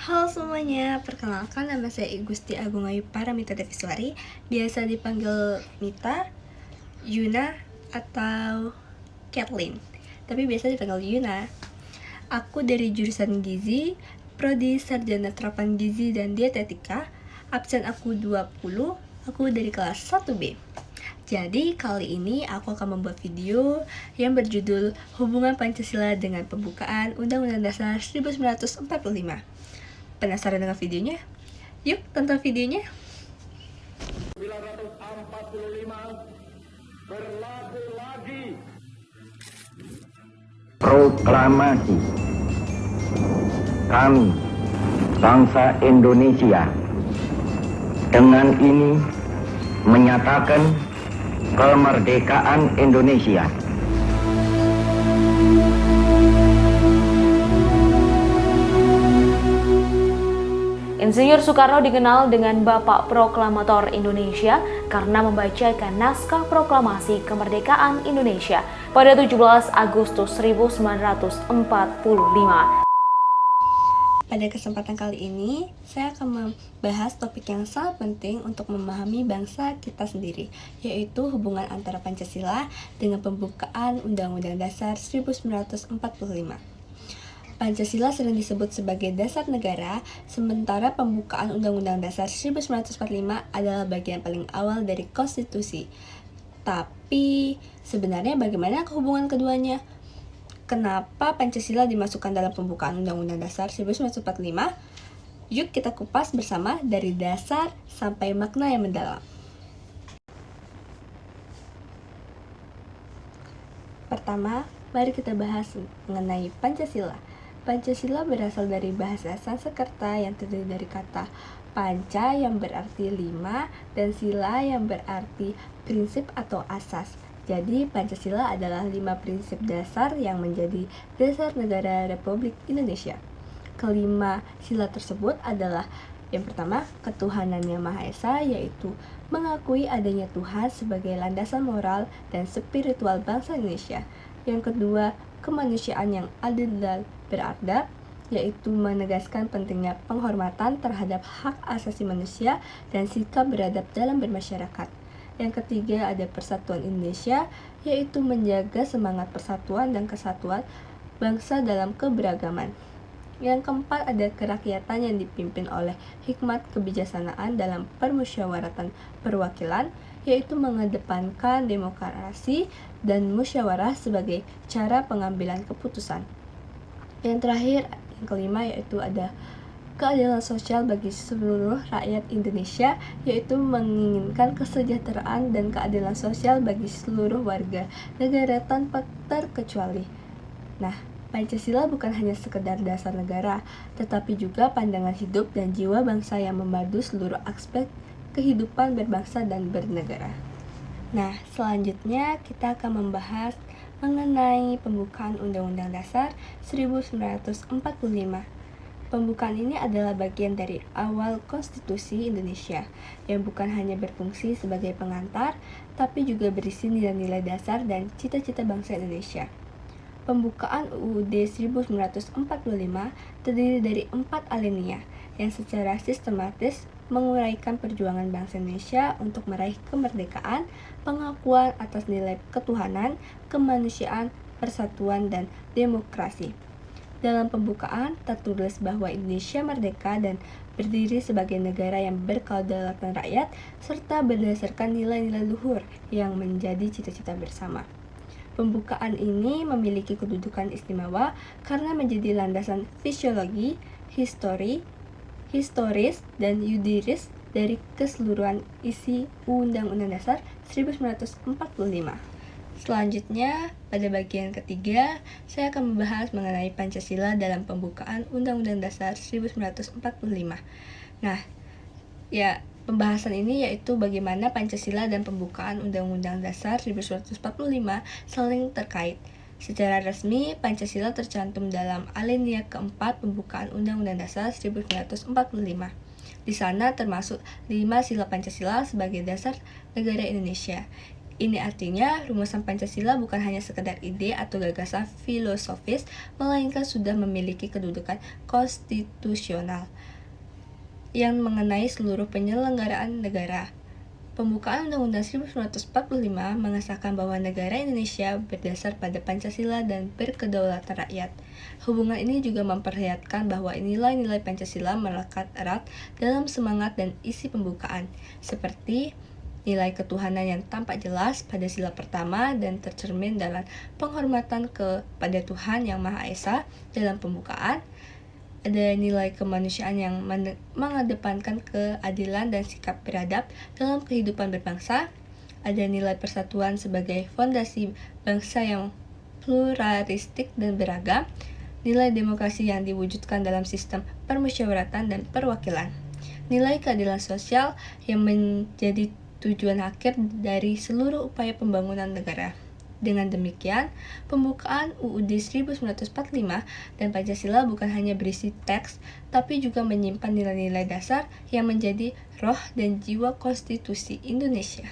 Halo semuanya, perkenalkan nama saya Igusti Agung Ayu Paramita Deviswari, biasa dipanggil Mita, Yuna, atau Kathleen, tapi biasa dipanggil Yuna. Aku dari jurusan Gizi, Prodi Sarjana Terapan Gizi dan Dietetika, absen aku 20, aku dari kelas 1B. Jadi kali ini aku akan membuat video yang berjudul Hubungan Pancasila dengan Pembukaan Undang-Undang Dasar 1945. Penasaran dengan videonya? Yuk tonton videonya. 1945 berlaku lagi. Proklamasi kami, bangsa Indonesia, dengan ini menyatakan kemerdekaan Indonesia. Insinyur Soekarno dikenal dengan Bapak Proklamator Indonesia karena membacakan naskah proklamasi kemerdekaan Indonesia pada 17 Agustus 1945. Pada kesempatan kali ini, saya akan membahas topik yang sangat penting untuk memahami bangsa kita sendiri, yaitu hubungan antara Pancasila dengan pembukaan Undang-Undang Dasar 1945. Pancasila sering disebut sebagai dasar negara, sementara pembukaan Undang-Undang Dasar 1945 adalah bagian paling awal dari konstitusi. Tapi, sebenarnya bagaimana hubungan keduanya? Kenapa Pancasila dimasukkan dalam pembukaan Undang-Undang Dasar 1945? Yuk kita kupas bersama dari dasar sampai makna yang mendalam. Pertama, mari kita bahas mengenai Pancasila. Pancasila berasal dari bahasa Sanskerta yang terdiri dari kata panca yang berarti 5 dan sila yang berarti prinsip atau asas. Jadi Pancasila adalah 5 prinsip dasar yang menjadi dasar negara Republik Indonesia. Kelima sila tersebut adalah yang pertama, ketuhanan yang Maha Esa, yaitu mengakui adanya Tuhan sebagai landasan moral dan spiritual bangsa Indonesia. Yang kedua, kemanusiaan yang adil dan beradab, yaitu menegaskan pentingnya penghormatan terhadap hak asasi manusia dan sikap beradab dalam bermasyarakat. Yang ketiga, ada persatuan Indonesia, yaitu menjaga semangat persatuan dan kesatuan bangsa dalam keberagaman. Yang keempat, ada kerakyatan yang dipimpin oleh hikmat kebijaksanaan dalam permusyawaratan perwakilan, yaitu mengedepankan demokrasi dan musyawarah sebagai cara pengambilan keputusan. Yang terakhir, yang kelima, yaitu ada keadilan sosial bagi seluruh rakyat Indonesia, yaitu menginginkan kesejahteraan dan keadilan sosial bagi seluruh warga negara tanpa terkecuali. Nah, Pancasila bukan hanya sekedar dasar negara, tetapi juga pandangan hidup dan jiwa bangsa yang memadu seluruh aspek kehidupan berbangsa dan bernegara. Nah, selanjutnya kita akan membahas mengenai pembukaan Undang-Undang Dasar 1945. Pembukaan ini adalah bagian dari awal konstitusi Indonesia yang bukan hanya berfungsi sebagai pengantar, tapi juga berisi nilai-nilai dasar dan cita-cita bangsa Indonesia. Pembukaan UUD 1945 terdiri dari 4 alinea yang secara sistematis menguraikan perjuangan bangsa Indonesia untuk meraih kemerdekaan, pengakuan atas nilai ketuhanan, kemanusiaan, persatuan, dan demokrasi. Dalam pembukaan tertulis bahwa Indonesia merdeka dan berdiri sebagai negara yang berkedaulatan rakyat serta berdasarkan nilai-nilai luhur yang menjadi cita-cita bersama. Pembukaan ini memiliki kedudukan istimewa karena menjadi landasan fisiologi, historis, dan yuridis dari keseluruhan isi Undang-Undang Dasar 1945. Selanjutnya, pada bagian ketiga, saya akan membahas mengenai Pancasila dalam pembukaan Undang-Undang Dasar 1945. Nah, pembahasan ini yaitu bagaimana Pancasila dan pembukaan Undang-Undang Dasar 1945 saling terkait. Secara resmi, Pancasila tercantum dalam alinea keempat pembukaan Undang-Undang Dasar 1945. Di sana termasuk 5 sila Pancasila sebagai dasar negara Indonesia. Ini artinya rumusan Pancasila bukan hanya sekedar ide atau gagasan filosofis, melainkan sudah memiliki kedudukan konstitusional yang mengenai seluruh penyelenggaraan negara. Pembukaan Undang-Undang 1945 mengesahkan bahwa negara Indonesia berdasar pada Pancasila dan berkedaulatan rakyat. Hubungan ini juga memperlihatkan bahwa nilai-nilai Pancasila melekat erat dalam semangat dan isi pembukaan, seperti nilai ketuhanan yang tampak jelas pada sila pertama dan tercermin dalam penghormatan kepada Tuhan Yang Maha Esa dalam pembukaan. Ada nilai kemanusiaan yang mengedepankan keadilan dan sikap beradab dalam kehidupan berbangsa. Ada nilai persatuan sebagai fondasi bangsa yang pluralistik dan beragam. Nilai demokrasi yang diwujudkan dalam sistem permusyawaratan dan perwakilan. Nilai keadilan sosial yang menjadi tujuan akhir dari seluruh upaya pembangunan negara. Dengan demikian, pembukaan UUD 1945 dan Pancasila bukan hanya berisi teks, tapi juga menyimpan nilai-nilai dasar yang menjadi roh dan jiwa konstitusi Indonesia.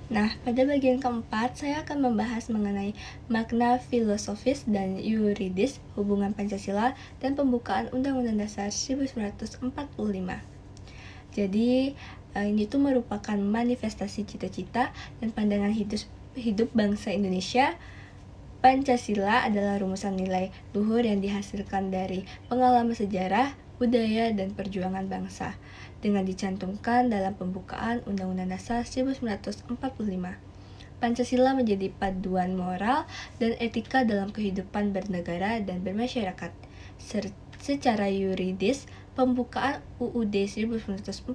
Nah, pada bagian keempat, saya akan membahas mengenai makna filosofis dan yuridis hubungan Pancasila dan pembukaan Undang-Undang Dasar 1945. Jadi, ini tuh merupakan manifestasi cita-cita dan pandangan hidup bangsa Indonesia. Pancasila adalah rumusan nilai luhur yang dihasilkan dari pengalaman sejarah, budaya, dan perjuangan bangsa, dengan dicantumkan dalam pembukaan Undang-Undang Dasar 1945. Pancasila menjadi paduan moral dan etika dalam kehidupan bernegara dan bermasyarakat. Secara yuridis, pembukaan UUD 1945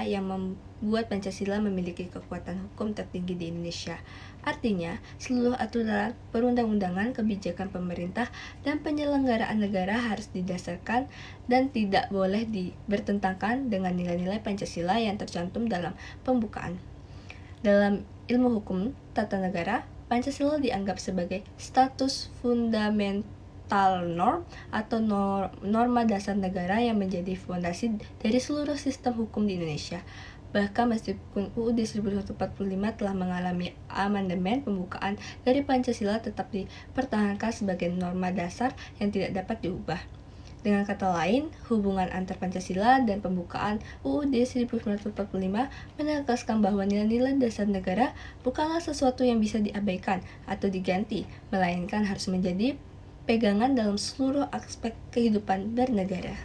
yang membuat Pancasila memiliki kekuatan hukum tertinggi di Indonesia. Artinya, seluruh aturan perundang-undangan, kebijakan pemerintah, dan penyelenggaraan negara harus didasarkan dan tidak boleh bertentangan dengan nilai-nilai Pancasila yang tercantum dalam pembukaan. Dalam ilmu hukum tata negara, Pancasila dianggap sebagai status fundamental norm atau norma dasar negara yang menjadi fondasi dari seluruh sistem hukum di Indonesia. Bahkan meskipun UUD 1945 telah mengalami amandemen, pembukaan dari Pancasila tetap dipertahankan sebagai norma dasar yang tidak dapat diubah. Dengan kata lain, hubungan antar Pancasila dan pembukaan UUD 1945 menegaskan bahwa nilai-nilai dasar negara bukanlah sesuatu yang bisa diabaikan atau diganti, melainkan harus menjadi pegangan dalam seluruh aspek kehidupan bernegara.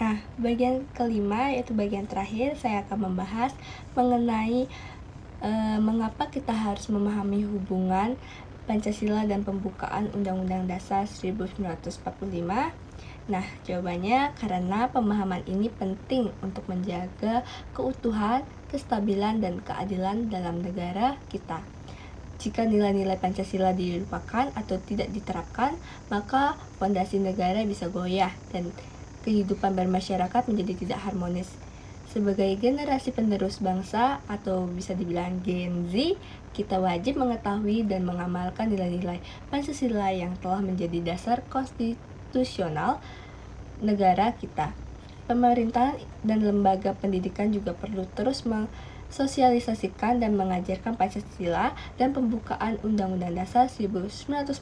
Nah, bagian kelima, yaitu bagian terakhir, saya akan membahas mengenai mengapa kita harus memahami hubungan Pancasila dan pembukaan Undang-Undang Dasar 1945. Nah, jawabannya karena pemahaman ini penting untuk menjaga keutuhan, kestabilan, dan keadilan dalam negara kita. Jika nilai-nilai Pancasila dilupakan atau tidak diterapkan, maka fondasi negara bisa goyah dan kehidupan bermasyarakat menjadi tidak harmonis. Sebagai generasi penerus bangsa atau bisa dibilang Gen Z, kita wajib mengetahui dan mengamalkan nilai-nilai Pancasila yang telah menjadi dasar konstitusional negara kita. Pemerintah dan lembaga pendidikan juga perlu terus sosialisasikan dan mengajarkan Pancasila dan pembukaan Undang-Undang Dasar 1945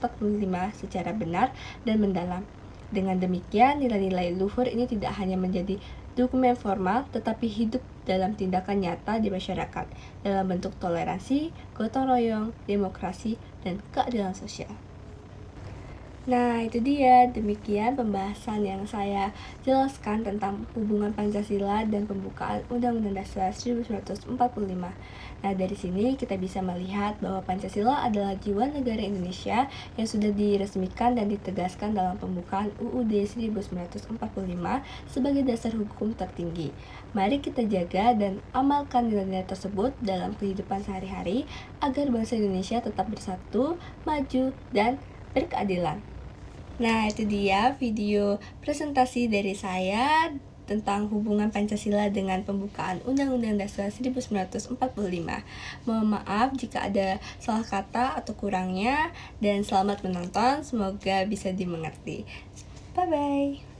secara benar dan mendalam. Dengan demikian, nilai-nilai luhur ini tidak hanya menjadi dokumen formal, tetapi hidup dalam tindakan nyata di masyarakat, dalam bentuk toleransi, gotong royong, demokrasi, dan keadilan sosial. Nah, itu dia, demikian pembahasan yang saya jelaskan tentang hubungan Pancasila dan pembukaan Undang-Undang Dasar 1945. Nah, dari sini kita bisa melihat bahwa Pancasila adalah jiwa negara Indonesia yang sudah diresmikan dan ditegaskan dalam pembukaan UUD 1945 sebagai dasar hukum tertinggi. Mari kita jaga dan amalkan nilai-nilai tersebut dalam kehidupan sehari-hari agar bangsa Indonesia tetap bersatu, maju, dan berkeadilan. Nah, itu dia video presentasi dari saya tentang hubungan Pancasila dengan pembukaan Undang-Undang Dasar 1945. Mohon maaf jika ada salah kata atau kurangnya, dan selamat menonton, semoga bisa dimengerti. Bye-bye.